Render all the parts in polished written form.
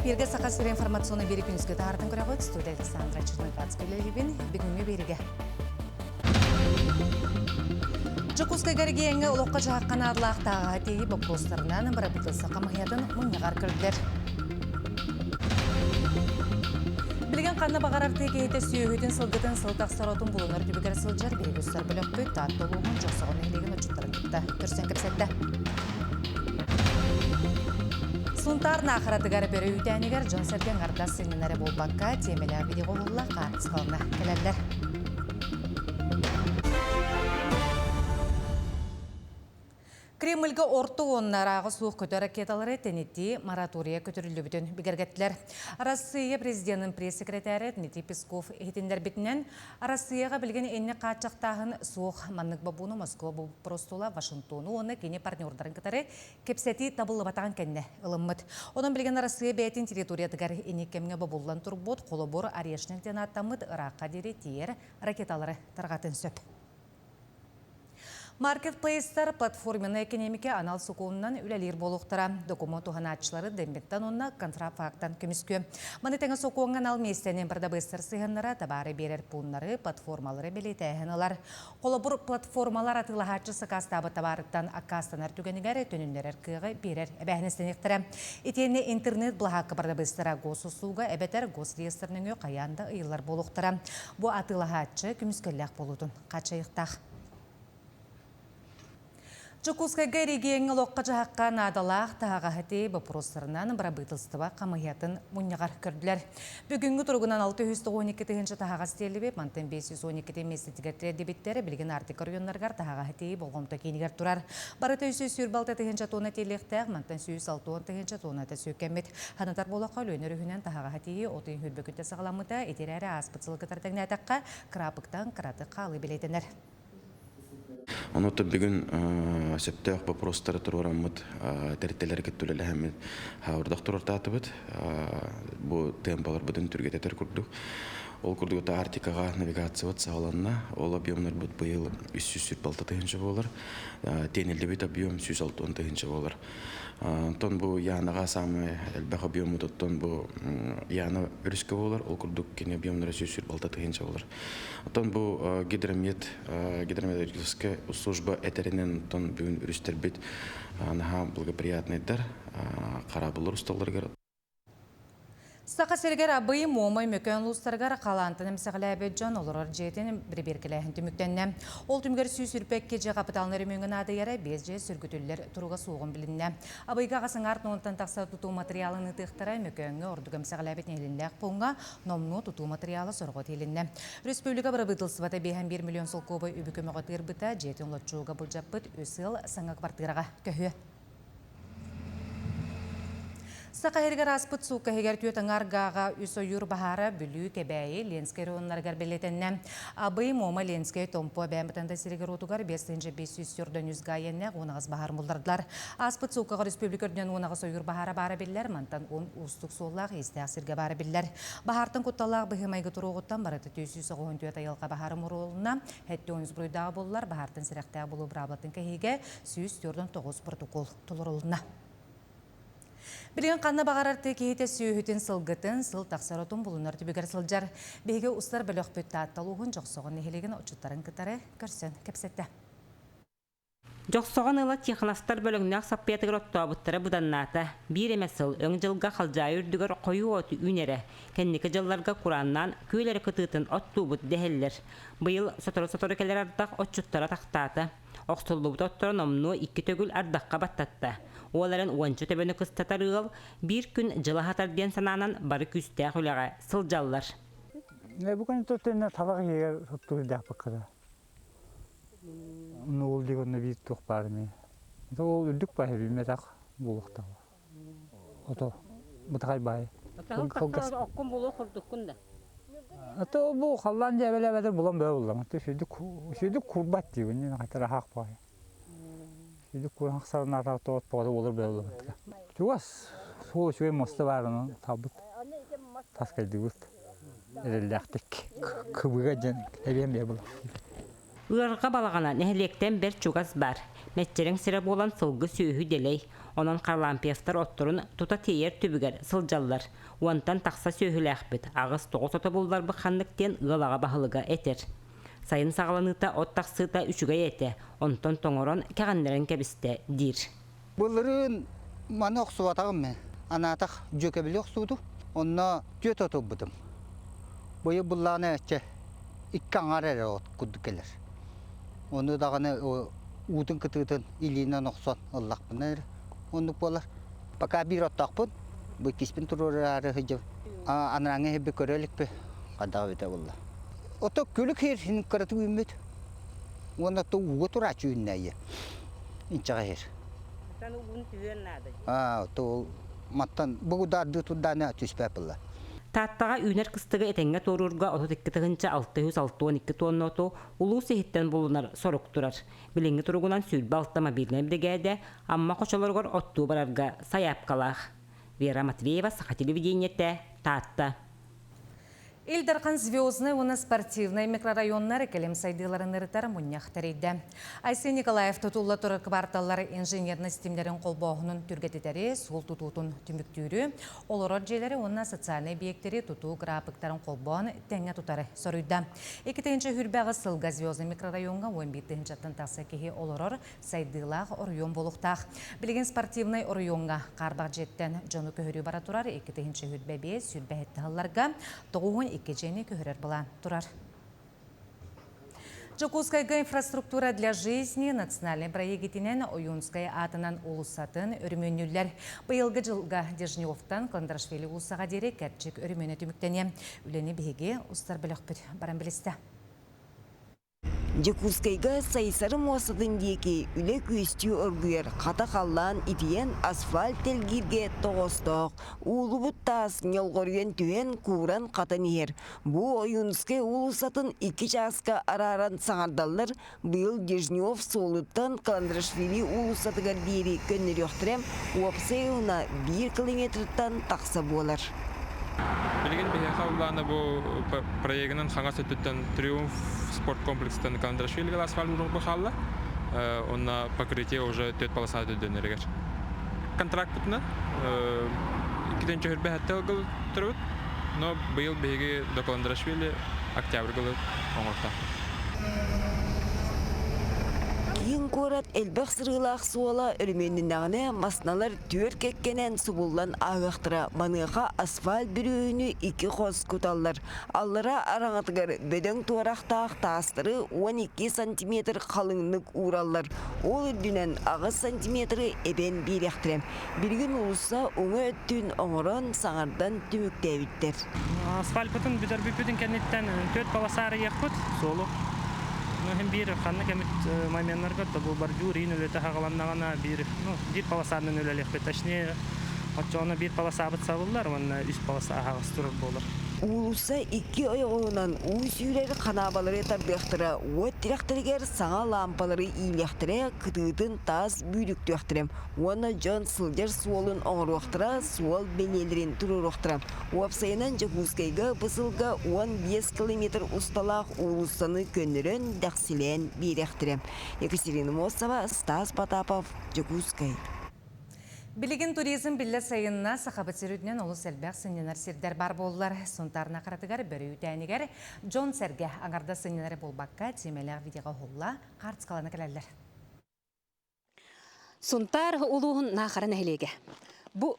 эфирге сақасыр информационный берік үніске тағардың көрі студия Александра Чернокатскайлебен бүгінгі беріге. Жокускай гаргиенге улоққа жаққан арлақтағы тегі бопростарынан бірі бұтылса қамаятын мұңығар көрділер. Білген қанна бағарар теге еті сүйігетін сылғытын сылтақ саротын бұлыныр түбігер сылжар бейгістер білік көй татты олуғын жоқсығын елеген ұчыттарын күтті. Көрсен кепсетті. Сунтар нақыратығар бері үйтәнігер жон сәрген ардас семинары болбаққа темелі видео олыла қарыз қалына келелер. Кремльге орты оннарағы суық көті ракеталары тәнетті моратория көтірілі бүтін бігергеттілер. Россия президентінің пресс-секретары Дмитрий Песков етіндер бітінен Россияға білген әнне қатшақтағын суық маннық бабуны Москва бұл простула Вашингтону оны кене партнердарын кітары кепсеті табылы батаған кәнне ұлыммыд. Оның білген Россия бәйтін территориядығар әне кемге бабулан тұрбот қолыбор арешніктен аттамыд Ираққа дере тиер ракеталары тарғатын сөп. Маркетплейстер платформаны экономике анал сукуыннан үләлер болуқтыра. Документ туханачылары дембеттен онна контрафактан көміскө. Маны тәңі сукуынған ал местенен бірдабыстыр сығынлары табары берер пунлары платформалары белеті әхіналар. Қолыбыр платформалар атылағачы сықастабы табарыттан акастанар түгенігері түніндерер кығы берер әбәхіністенектірі. Етені интернет бұлғақы бірдабыстыра госусуға әбәтер госреестрінің қаянды ұйылар болуқтыра. Бұ атылағачы көміскілләқ болудың қачайықтақ. Жокускайга регионы лоққа жаққа надалақ тағаға әте бапростарынан бір бұйтылстыва қамаятын мұнығар көрділер. Бүгінгі тұрғынан 612 тағаға стелі беп, мантын 512 местетігер тредебеттері білген артик орионларғар тағаға әте болғымта кейінігер тұрар. Бары түйсі сүрбалты тігінші тоны телектәғ, мантын 106 тігінші тоны та сөккәмет. Ханатар болаққа өлөнер үйінен тағаға әте отын хүлбекітті сағаламыда етерәрі аспытсылғы таққа крапықтан қыраты қалы білетінер. Онута бүгін сөптәқ бапростары тұруарамыд, тәрттелер кеттілі әмет хаурдақ тұрартатыбыд. Бұл темпалар бұдын түргететер күрдік. Ол күрдік артикаға навигацияват сағаланына. Ол объемнар бұд бұйыл 346 тығыншы болар. Тенелі бет объем 160 тығыншы болар. Тон бұл янаға самы әлбәқ объемы тұттон бұл яна үріскі болар. Ол күрдік кені объемнары 146 тығыншы болар. Тон бұл гидрометрическая служба әтерінен тон бүгін үрістер бет анаға благоприятныйдар. Қарабылыр ұсталарғар. Сақа сергер абый момай мөкөн лустаргар қалантын әмсіғіләбі жон олырыр жетін бір-біркіләхін түміктенне. Ол түмгер сүй-сүрпек кеже қапыталыныр мөңін ады ері без же сүргітілер тұруға суғын білінне. Абыйға қасың артын онтан тақса тұту материалыны тұқтыра мөкөнгі ордық әмсіғіләбет нелінләқ бұңға номну тұту материалы сұрғы телінне. Республика бір бұтылсывата 1 миллион сол көбі үбікімі ғытыр бұта жетін лотчуға бұл жаппыт өсіл саңа квартираға көхі. Сақайыргар аспыт суққа егер түйетін арғаға үсойыр бағары бүлі кәбәйі Ленскай районларғар білетінне. Абый мома Ленскай томпо бәмітінді сірегер отуғар 500 сүрден үзгайынне онағыз бағар мұлдардылар. Аспыт суққаға республикөрден онағыз ойыр бағары бары білдер, мантан он ұстық соллақ естәқ сірге бары білдер. Бағартын құтталақ бұхымайғы тұрғыттан барыты 294 айылға бағары мұруылына, әтті 10 бұрыдағы болылар, бағартын сіректәі болу бұрабылатын кәйге 109 протокол тұлырылына. Білген қанна бағарарты кейте сүйіхетін сылғытын, сыл тақсаротын бұлынар түбігер сылжар. Бейге ұстар біліқ бөтті атталуғын жоқсоғын нехелеген ұчыттарын кітары көрсен кепсетті. Жоқсоғын ұлы технастар бөлігінақ саппиятығыр оттуабыттары бұданната. Бір емесіл өң жылға қалжай үрдігір қойу оты үнері. Кәннекі жылларға құраннан көйлері күтітін оттуабыт дәхелілер. Бұйыл сатыры келер ардақ отчуттара тақтаты. Оқсыллубыт оттырын омну 2 төгіл ардаққа баттатты. Оларын 10 төбені қыстатар ұғыл, бір күн жылы хатарден сананан бары күстәқ үліға сылжалылар. Бұған төттені табақ егер тұттығы дәқ бақыда. Оны ол дегенде бейт тұқ бары ме. Ол үлдік бай бейметақ болуқтағы. Ото, бұтығай бай. Оққын болу құрдық күнді? Ото бұл қалдан жәбелі бұлан бәу болдам. Сөйді құрбат дейгенен қайтара хақ бай. Сөйді құран қысарын артақты от бағады олар бәу болдам. Чуғас, сол үшіге мосты барының табыт. Таскайды өт. Әрелдәқтік. Күбіға жән әбен бәу болдам. Ыарга балагана нехелектен бер чугас бар. Мәтчерен сире болан сылгы сүйүхү делей. Онан карлампиевтар отторун тута тейер түбүгер сылжаллар. Уантан такса сүйүхүлэхбит. Агыс тоғыз ота булдар быханныктен ыалага бахылыга этер. Сайын сағаланыта от таксыта үчүгө ете. Онтон тоңорон кәгәннәрен кәбисте дир. Булырын маны оксубатагым мен. Анатак жөкөбүлү оксуду. Онна төт отуп будум. Бою булланы эче икки аңар от куддукелер. Оны даганы утун кытытын илинен оксон ыллакпын. Ондук болар. Пока бир оттакпын. Бу киспин турурары хыжып. Анраңы хебе көрөлүкпү. Кадагы бете булла. Ото көлүк херин кырытып үмүт. Оны то угу турачу үннәйе. Инчага хер. Таны угун түен нада. То маттан бугударды тудана түспәпилла. Таттага үнер кыстыгы этеңге торурга 32 612 тонноту улуу сехиттен булунар сорук турар. Билинги туругунан сүлбе алтама билген бригада, амма кочолоргор оттуу барарга саяп калах. Вера Матвеева, Саха телевидениете, Татта. Илдархан звездный у нас спортивный микрорайоннары келем сайдыларын ырытары мұнняқтарыйды. Айсен Николаев тұтулы тұры кварталлары инженерный системдерін қолбағының түргететері сол тұтутын түміктүйрі, олар желері онына социальный объекттері тұту графиктарын қолбағын тәңе тұтары сұрыйды. Екітінші хүрбәғі сылға звездный микрорайонға 11 жаттын тақсы кеге олар сайдылақ орыйон болуқтақ. Білген спортивный орыйонға қарбақ жеттен жоны көхірі бара тұрар, екітінші хүрбәбе сүрбәхетті ғалларға тоғуын иккежени көһөрөр була турар. Жокускайга инфраструктура для жизни национальный проектинен Оюнская атынан улусатын өрмөнүллер. Быйылгы жылга Дежневтан Кландрашвили улусага дере кәрчик өрмөнө түмүктене. Үлени биге устар билөкпүт баран билисте. Жокускайга сайсарым осыдын деки үле көстүү өргүйер қата қаллан итиен асфальт телгирге тоғыстық. Улубут тас нелгорген түйен куран қатын ер. Бу Оюнскай улусатын 2 жасқа араран саңардалар быйыл Дежнев солыттан Кландрашвили улусатыгар дейри көннер өқтірем уапсайуна 1 километртан тақса болар. Билген бияха улланы бу проектинин хаңа сөттүттөн Триумф спорт комплекстен Кландрашвили асфальт ургу халла. Онна покрытие уже 4 полоса дөдөнөргөр. Контракт бутна. Китенче хүрбе хаттыл турут. Но быйыл беги до Кландрашвили октябрь гылы оңорта. Кийин корат элбек сырылақ суала өрменінағыны масналар төр кеккенен субуллан ағықтыра маныға асфальт бүрүүнү 2 қос күталлар. Аллара араңатыгар бөдөң туарақтақ тастыры 12 сантиметр қалыңлық ураллар. Ол үрдінен ағыз сантиметрі эбен беректірем. Бірген улуса оңы өттін оңырын саңардан түміктәвіттер. Асфальт бұтын бүдір кәнеттен 4 полосары еқпіт, солу. Hem bir kanlı kemit maymenler katta bu barjurin öyle tahagalanağına bir palasarının öyle lehbet taşni atçağına bir palasa abıt savullar onun üst palasa ağastırır bolar. Ulusa 2 oyağından uğuz yüleri kanabaları tardığıqtıra, o direktörger sağa lampaları iyilektıra, kıtıdın taz büyük döktürem. Ona John Silder suolun oğruqtıra, suol belelerin tururuqtıra. Uapsayınan Jokускайga bısılga 15 kilometr ustalaq ulusanı könürün dәқсілен беректірем. Екатерина Мосова, Стас Потапов, Жокускай. Билеген туризм биле сайынна сахабат серуднен олу сәлбәқ сынненар сердер бар болылар. Сонтарына қаратығар бірі үтәнігер Джон Серге аңарда сынненары болбаққа темелер видеоға холла қартысқаланы кәләлер. Сонтар олуғын нақарын әлеге. Бұ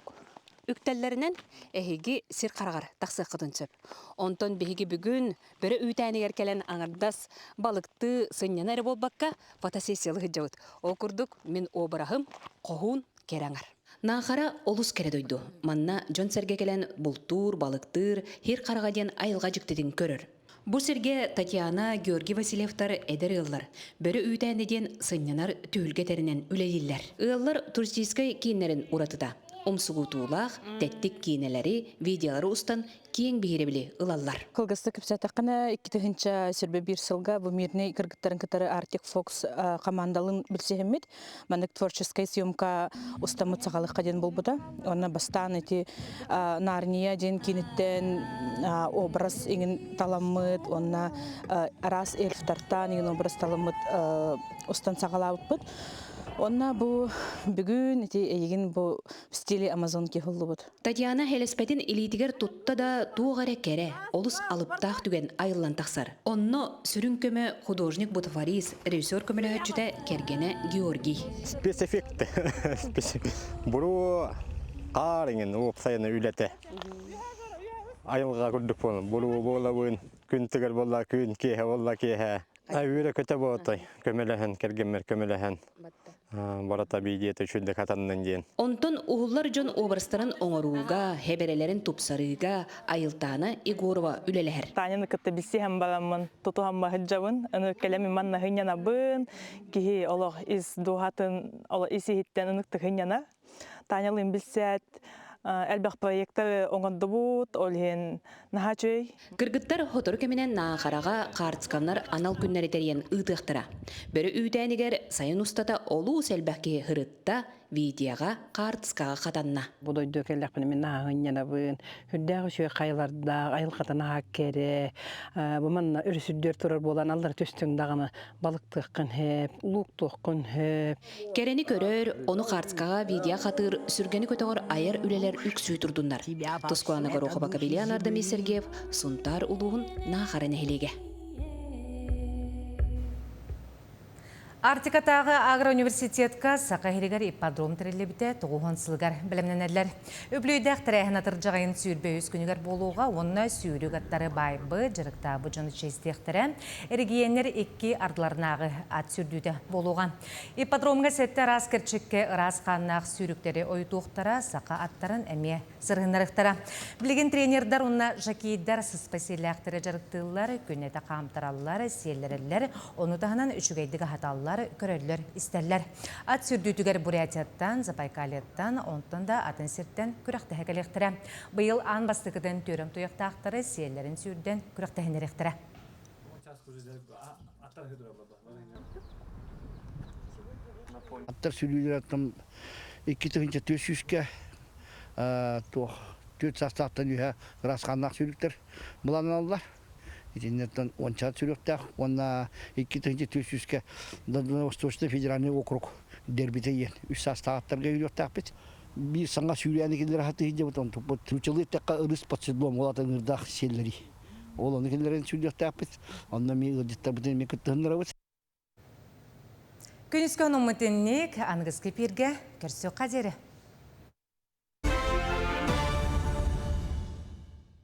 үктәлләрінен әхеге сир қарағар тақсы қыдыншып. Онтон беге бүгін бірі үтәнігер кәлән аңардас балықты сынненары болбаққа фотосессиялығы жауыд. Ол күрдік мен обырағым қоғын кераңар. Нахара олус кередойду. Манна Джон Серге келен бултур, балыктыр, хир карагаден айылга жүктедин көрөр. Бу серге Татьяна, Георгий Васильевтар эдер ыллар. Бөрі үйтәндеден сыннанар түйілге терінен үлелілер. Ыллар туристическай кейінлерін уратыда. омсугутуулах, теттик кийнелери, видеолары устан кең бихиребили ылаллар. Кылгысты кипсатакана 2-нче сөрбе бир сылга бу мирный кыргыттарын кытары Arctic Fox командалын билсехмит. Мандык творческая съемка устамыт сагалыкка ден болбуда. Онна бастан эти Нарния ден кинеттен образ иген таламыт, онна Арас эльфтартан иген образ таламыт устан сагалабыт. Онна бу бүгүн эти эйген бу стили Амазонки холлубут. Татьяна Хелеспетин илитигер тутта да туғаре кере, олус алыптақ түген айылан тақсар. Онно сүрін көмі художник Бутафарис, режиссер көмілі хөтчіті Кергене Георгий. Спецэффекты. Буру қарыңын опсайыны үйлеті. Айылға күрдік болын. Буру болауын, күн тігір бола, күн кейе, бола кейе. Әуірі көте болытай. Көміліхін, кергенмер көміліхін. Барата бейдеті үшілді қатанынан дейін. Онтон уғылар жон обрастарын оңаруға, хеберелерін тупсарыға, айылтаны Егорова үлелер. Таняны кытты билси һәм баламын, туту һәм маһиджабын, аны келеми манна хыняна бын, кихи олох из духатын, олох иси хиттен ыныкты хыняна. Танялын билсет, әлбәқ проекты оңанды бут, олхен нахачой. Кыргыттар хотор кеминен нахараға қартсканлар анал күннәр етерген ұйтықтыра. Бөрі үйтәнігер сайын устата олу сәлбәкке хырытта видеоға қартскаға қатанна. Будой дөкелләкпен мен нахыняна бын, хүддәғы шөй қайларда, айыл қатана хаккере, бұман үрсүддер тұрар болан алдар төстіңдағаны балықтыққын хеп, луқтыққын хеп. Керені көрөр, оны қартскаға видео қатыр, сүргені көтіғыр айыр үлелер үксүй тұрдындар. Тускуанығыр оқы бакабелиян Ардами Сергеев, Сунтар улуғын нахарын әхілеге. Артикатағы агроуниверситетка сақахиригар иппадром тірелебіте тұғуған сылғар білімнен әлілер. Өплүйдәқ тірәхін атыр жағайын сүйірбе өз күнігер болуға, онына сүйірік аттары байбы, жырықтабы жаны честектірі, әрігиенер екі ардыларынағы ат сүрдүйді болуға. Иппадромға сәтті рас керчікке ырас қаннақ сүйіріктері ойытуқтара, сақа аттарын әме сырғынарықтара. Білген тренердар онына жакейдар сыспасилияқтыры жарықтылар, көнеті қамтаралылар, селлерелер, оны тағынан үшігейдігі хаталылар көрелер истерлер. Ат сүрдүтүгер Бурятияттан, Забайкалияттан, онтан да атын сирттен күрәқті әкелектірі. Бұйыл ан бастықыдың төрім тұяқтақтары сиелерін сүрден күрәқті әнеректірі. Аттар сүрдүлер аттым 2-3-400-ке төт састақтан үйе расқаннақ сүріктер бұланын алылар. Итиннертен ончат сүректақ, онна 2-300-ке Восточный федеральный округ дербите ен. Үш састақтарға үйректақ бет. Bir sana Suriye'dekiler hatta hiç yapıtan bu Türkçelik tekrar ırıs patsidlom olatan ırdak şeyleri. Olanıkilerin Suriye'de yapıp ondan mi ırdıkta bütün mi kıttığınlara var. Күніскен ұмытыннек аңғыз кеперге көрсі қадері.